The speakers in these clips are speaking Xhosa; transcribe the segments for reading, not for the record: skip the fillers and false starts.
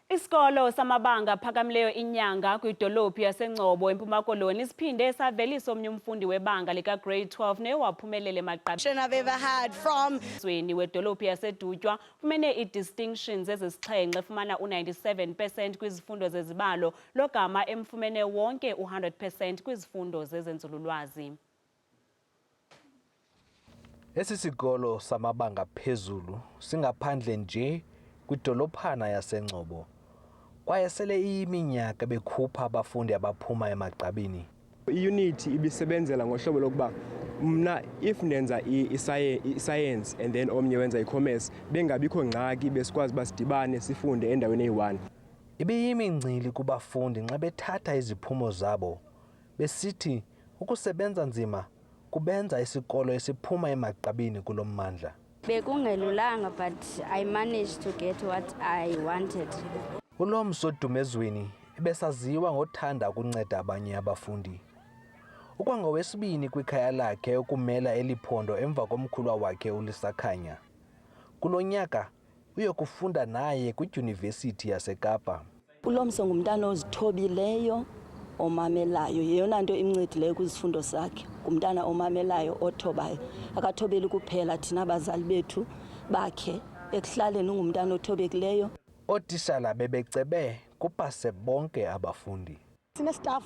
Isikolo samabanga aphakamileyo iNyanga kwidolophu yaseNgcobo eMpuma Koloni siphinde savelisa omnye umfundi webanga likaGrade 12 noye waphumelela emagqabini. I've ever had from Dumezweni wedolophu yaseDutywa ufumene iiDistinction ezisixhenxe efumana u97% kwizifundo zezibalo logama emfumene wonke u100% kwizifundo zezenzululwazi. Isikolo samabanga phezulu singaphandle nje kwidolophana yaseNgcobo kwaye sele iyiminyaka bekhupha abafundi abaphuma emagqabini. I-unity ibisebenzela ngohlobo lokuba mna if ndenza i-science and then omnye wenza i-commerce bengabikho ngxaki besikwazi uba sidibane sifunde endaweni eyi-1. Ibiyimincili kubafundi nxa bethatha iziphumo zabo besithi ukusebenza nzima kubenza isikolo esiphuma emagqabini kulo mmandla. Bekungelulanga, but I managed to get what I wanted. uLomso Dumezweni ebesaziwa ngothanda ukunceda abanye abafundi. Ukwangowesibini kwikhaya lakhe ukumela eliphondo emva komkhulwa wakhe uLisakhanya. Kulo nyaka uyokufunda naye kwidyunivesithi yaseKapa. uLomso ngumntana ozithobileyo, omamelayo, yeyona nto imncedileyo kwizifundo zakhe. Ngumntana omamelayo, othobayo. Akathobeli kuphela thina abazali bethu bakhe, ekuhlaleni ungumntana othobekileyo. Ootishala bebecebe kupase bonke abafundi. Sine-staff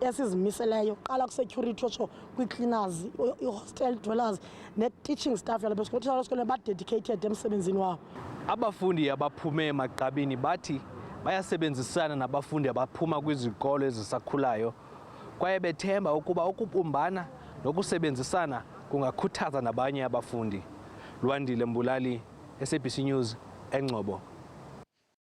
esizimiseleyo, qala ku-security otsho kwii-cleaners, i-hostel dwellers ne-teaching staff yalapha esikolweni. Ootishala besikolo ba-dedicated emsebenzini wabo. Abafundi abaphume emagqabini bathi bayasebenzisana nabafundi abaphuma kwizikolo ezisakhulayo kwaye bethemba ukuba ukubumbana nokusebenzisana kungakhuthaza nabanye abafundi. Lwandile Mbulali, SABC News, eNgcobo.